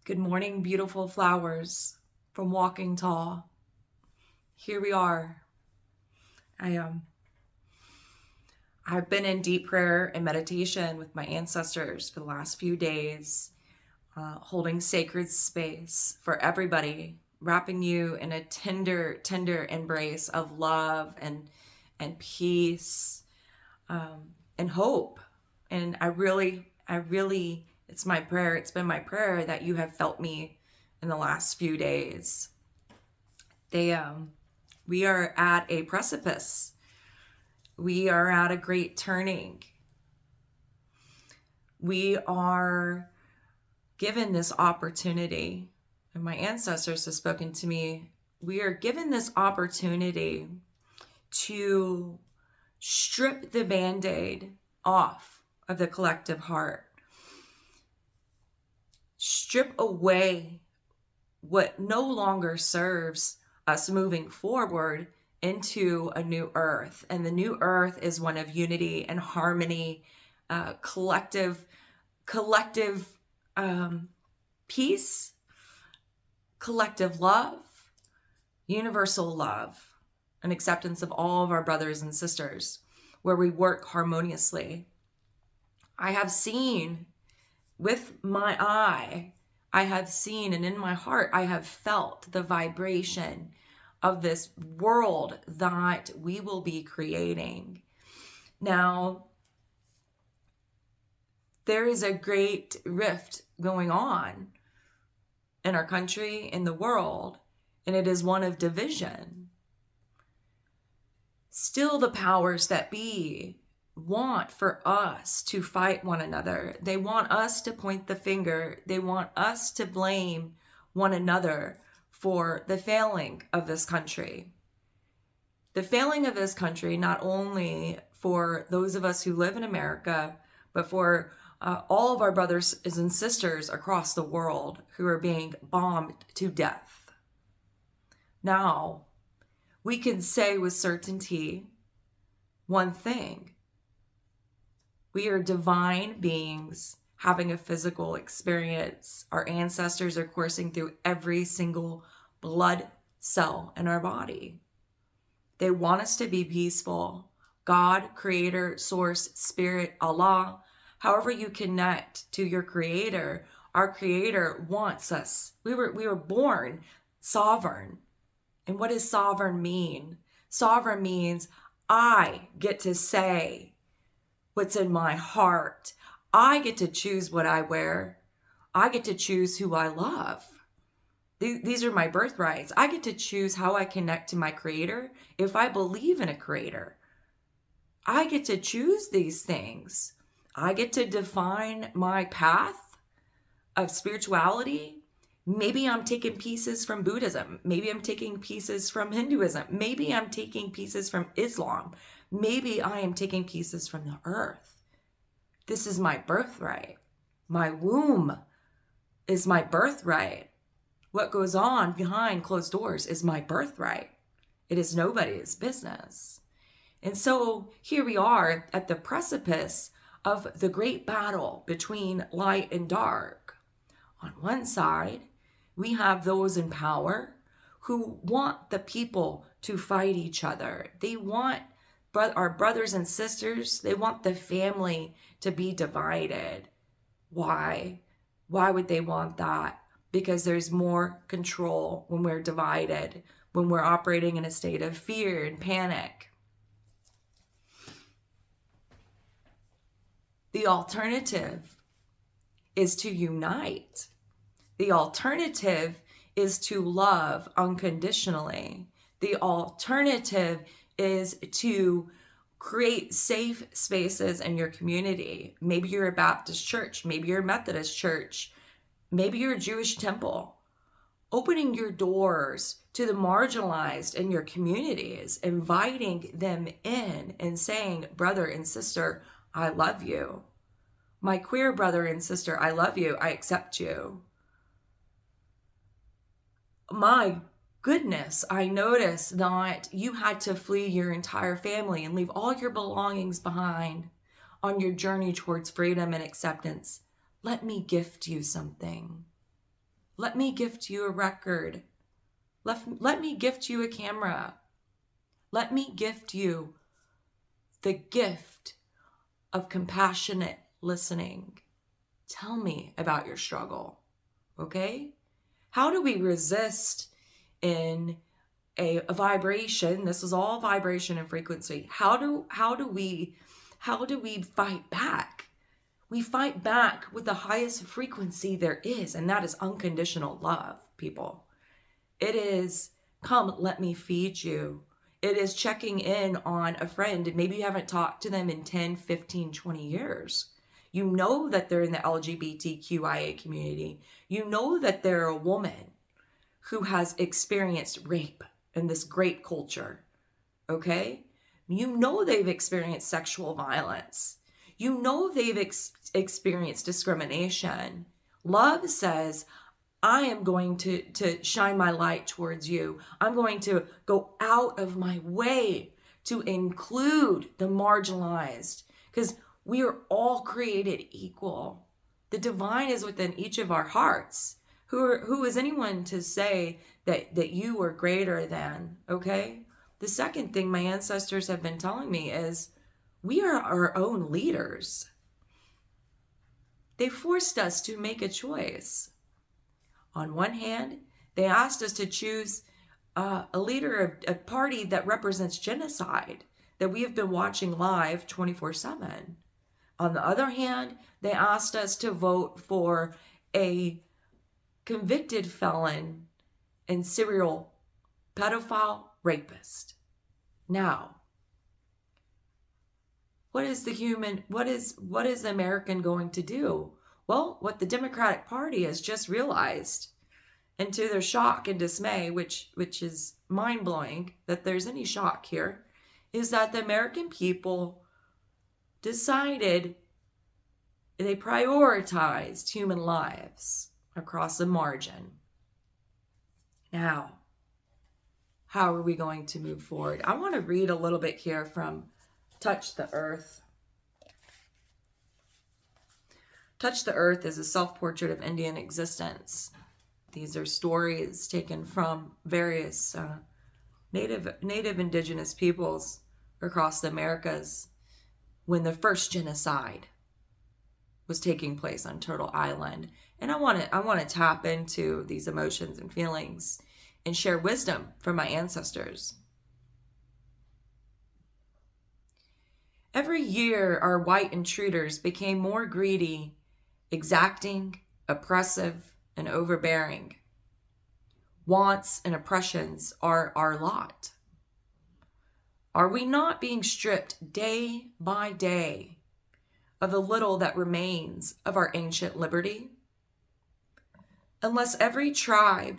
Good morning, beautiful flowers from Walking Tall. Here we are. I I've been in deep prayer and meditation with my ancestors for the last few days, holding sacred space for everybody, wrapping you in a tender, tender embrace of love and peace, and hope. And I really, it's my prayer. It's been my prayer that you have felt me in the last few days. We are at a precipice. We are at a great turning. We are given this opportunity, and my ancestors have spoken to me. We are given this opportunity to strip the band aid off of the collective heart, strip away what no longer serves us moving forward into a new earth. And the new earth is one of unity and harmony, collective peace, collective love, universal love, and acceptance of all of our brothers and sisters, where we work harmoniously. I have seen with my eye, I have seen, and in my heart, I have felt the vibration of this world that we will be creating. Now, there is a great rift going on in our country, in the world, and it is one of division. Still, the powers that be want for us to fight one another. They want us to point the finger. They want us to blame one another for the failing of this country. The failing of this country, not only for those of us who live in America, but for all of our brothers and sisters across the world who are being bombed to death. Now, we can say with certainty one thing. We are divine beings having a physical experience. Our ancestors are coursing through every single blood cell in our body. They want us to be peaceful. God, Creator, Source, Spirit, Allah, however you connect to your Creator, our Creator wants us. We were born sovereign. And what does sovereign mean? Sovereign means I get to say what's in my heart. I get to choose what I wear. I get to choose who I love. These are my birthrights. I get to choose how I connect to my Creator. If I believe in a Creator, I get to choose these things. I get to define my path of spirituality. Maybe I'm taking pieces from Buddhism. Maybe I'm taking pieces from Hinduism. Maybe I'm taking pieces from Islam. Maybe I am taking pieces from the earth. This is my birthright. My womb is my birthright. What goes on behind closed doors is my birthright. It is nobody's business. And so here we are at the precipice of the great battle between light and dark. On one side, we have those in power who want the people to fight each other. They want our brothers and sisters, they want the family to be divided. Why? Why would they want that? Because there's more control when we're divided, when we're operating in a state of fear and panic. The alternative is to unite. The alternative is to love unconditionally. The alternative is to create safe spaces in your community. Maybe you're a Baptist church. Maybe you're a Methodist church. Maybe you're a Jewish temple. Opening your doors to the marginalized in your communities, inviting them in and saying, brother and sister, I love you. My queer brother and sister, I love you. I accept you. My goodness, I noticed that you had to flee your entire family and leave all your belongings behind on your journey towards freedom and acceptance. Let me gift you something. Let me gift you a record. Let me gift you a camera. Let me gift you the gift of compassionate listening. Tell me about your struggle, okay? How do we resist in a vibration? This is all vibration and frequency. How do we fight back? We fight back with the highest frequency there is, and that is unconditional love, people. It is, come, let me feed you. It is checking in on a friend, and maybe you haven't talked to them in 10, 15, 20 years. You know that they're in the LGBTQIA community. You know that they're a woman who has experienced rape in this great culture, okay? You know they've experienced sexual violence. You know they've experienced discrimination. Love says, I am going to shine my light towards you. I'm going to go out of my way to include the marginalized, because we are all created equal. The divine is within each of our hearts. Who is anyone to say that you are greater than, okay? The second thing my ancestors have been telling me is we are our own leaders. They forced us to make a choice. On one hand, they asked us to choose a leader of a party that represents genocide that we have been watching live 24/7. On the other hand, they asked us to vote for a convicted felon and serial pedophile rapist. Now, what is the American going to do? Well, what the Democratic Party has just realized, and to their shock and dismay, which is mind-blowing that there's any shock here, is that the American people decided they prioritized human lives across the margin. Now, how are we going to move forward? I want to read a little bit here from Touch the Earth. Touch the Earth is a self-portrait of Indian existence. These are stories taken from various native indigenous peoples across the Americas when the first genocide was taking place on Turtle Island. And I want to tap into these emotions and feelings and share wisdom from my ancestors. Every year, our white intruders became more greedy, exacting, oppressive, and overbearing. Wants and oppressions are our lot. Are we not being stripped day by day of the little that remains of our ancient liberty? Unless every tribe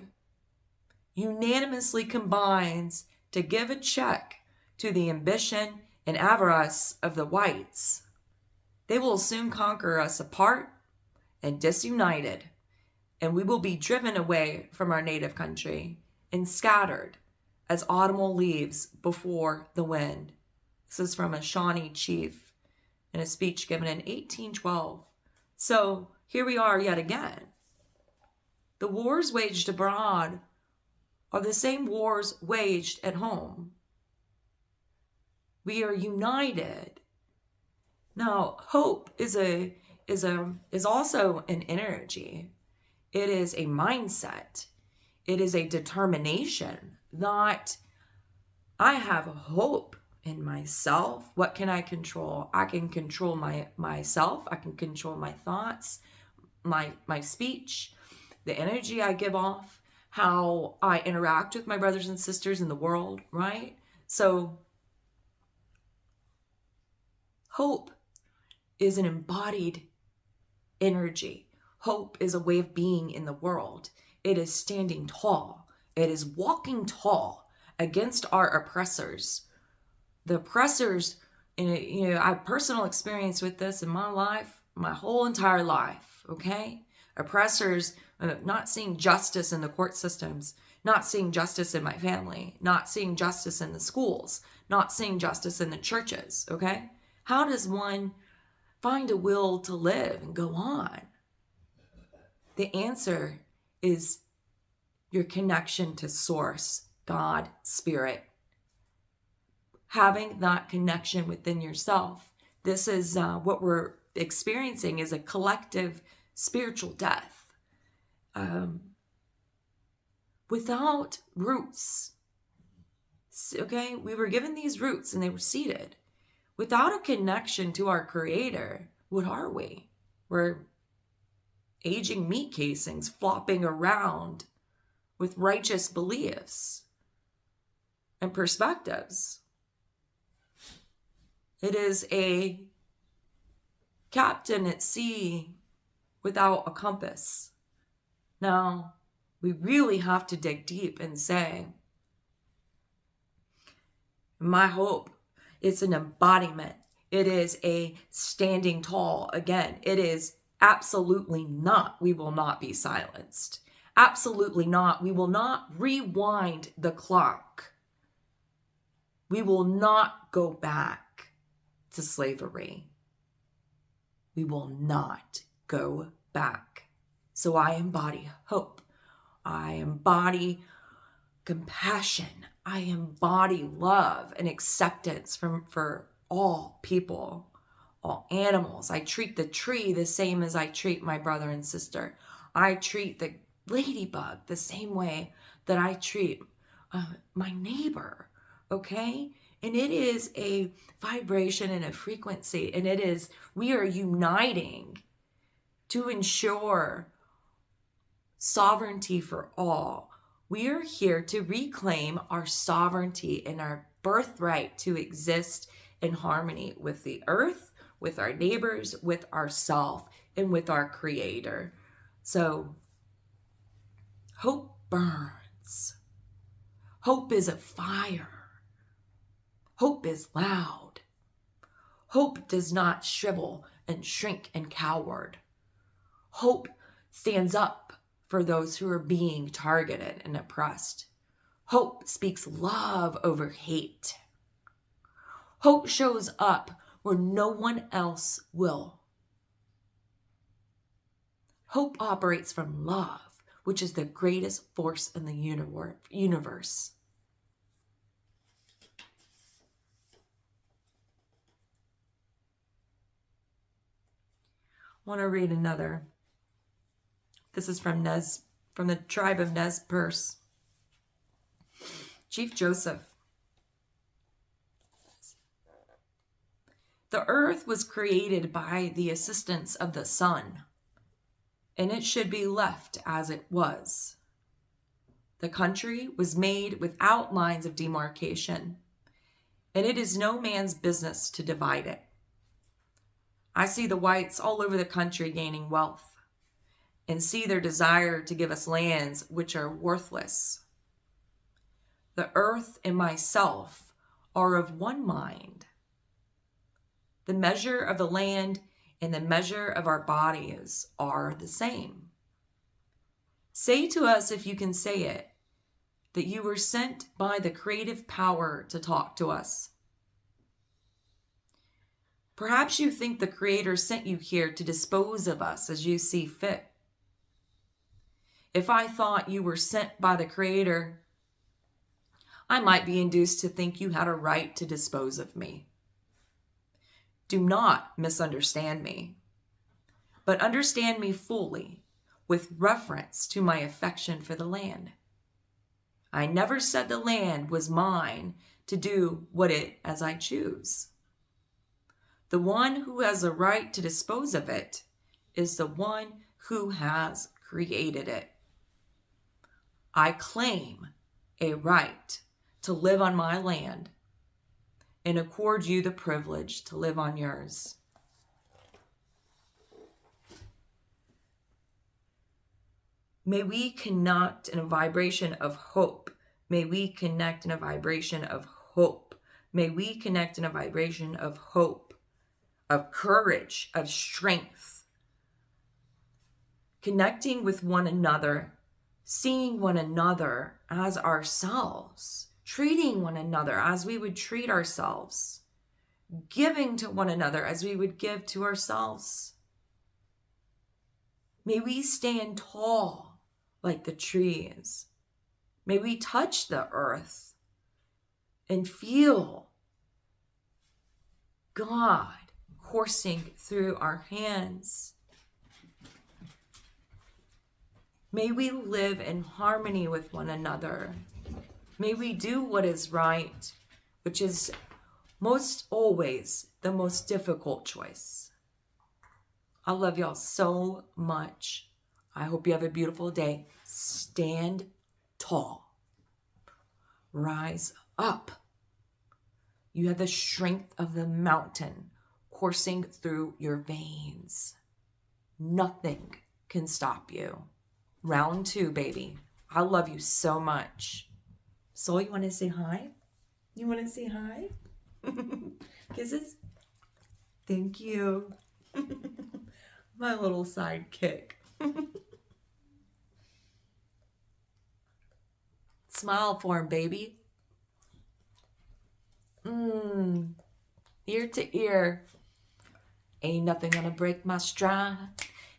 unanimously combines to give a check to the ambition and avarice of the whites, they will soon conquer us apart and disunited, and we will be driven away from our native country and scattered as autumnal leaves before the wind. This is from a Shawnee chief in a speech given in 1812. So here we are yet again. The wars waged abroad are the same wars waged at home. We are united. Now, hope is also an energy. It is a mindset. It is a determination that I have hope in myself. What can I control? I can control myself. I can control my thoughts, my speech, the energy I give off, how I interact with my brothers and sisters in the world, right? So hope is an embodied energy. Hope is a way of being in the world. It is standing tall. It is walking tall against our oppressors. The oppressors, I have personal experience with this in my life, my whole entire life, okay? Oppressors not seeing justice in the court systems, not seeing justice in my family, not seeing justice in the schools, not seeing justice in the churches, okay? How does one find a will to live and go on? The answer is your connection to Source, God, Spirit. Having that connection within yourself. This is what we're experiencing is a collective spiritual death. Without roots. Okay, we were given these roots and they were seeded. Without a connection to our Creator, what are we? We're aging meat casings flopping around with righteous beliefs and perspectives. It is a captain at sea without a compass. Now, we really have to dig deep and say, my hope is an embodiment. It is a standing tall. Again, it is absolutely not. We will not be silenced. Absolutely not. We will not rewind the clock. We will not go back to slavery. We will not go back. So I embody hope. I embody compassion. I embody love and acceptance for all people, all animals. I treat the tree the same as I treat my brother and sister. I treat the ladybug the same way that I treat my neighbor, okay? And it is a vibration and a frequency, and we are uniting to ensure sovereignty for all. We are here to reclaim our sovereignty and our birthright to exist in harmony with the earth, with our neighbors, with ourselves, and with our Creator. So, hope burns. Hope is a fire. Hope is loud. Hope does not shrivel and shrink and coward. Hope stands up for those who are being targeted and oppressed. Hope speaks love over hate. Hope shows up where no one else will. Hope operates from love, which is the greatest force in the universe. I want to read another. This is from the tribe of Nez Perce. Chief Joseph. The earth was created by the assistance of the sun, and it should be left as it was. The country was made without lines of demarcation, and it is no man's business to divide it. I see the whites all over the country gaining wealth, and see their desire to give us lands which are worthless. The earth and myself are of one mind. The measure of the land and the measure of our bodies are the same. Say to us, if you can say it, that you were sent by the creative power to talk to us. Perhaps you think the Creator sent you here to dispose of us as you see fit. If I thought you were sent by the Creator, I might be induced to think you had a right to dispose of me. Do not misunderstand me, but understand me fully with reference to my affection for the land. I never said the land was mine to do what it as I choose. The one who has a right to dispose of it is the one who has created it. I claim a right to live on my land and accord you the privilege to live on yours. May we connect in a vibration of hope. May we connect in a vibration of hope. May we connect in a vibration of hope, of courage, of strength. Connecting with one another, seeing one another as ourselves, treating one another as we would treat ourselves, giving to one another as we would give to ourselves. May we stand tall like the trees. May we touch the earth and feel God coursing through our hands. May we live in harmony with one another. May we do what is right, which is most always the most difficult choice. I love y'all so much. I hope you have a beautiful day. Stand tall. Rise up. You have the strength of the mountain coursing through your veins. Nothing can stop you. Round 2, baby. I love you so much. Soul, you want to say hi? You want to say hi? Kisses? Thank you. My little sidekick. Smile for him, baby. Ear to ear. Ain't nothing gonna break my stride.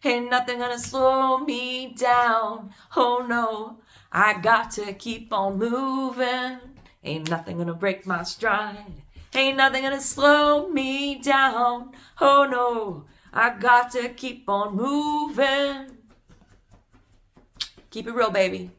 Ain't nothing gonna slow me down. Oh no, I got to keep on moving. Ain't nothing gonna break my stride. Ain't nothing gonna slow me down. Oh no, I got to keep on moving. Keep it real, baby.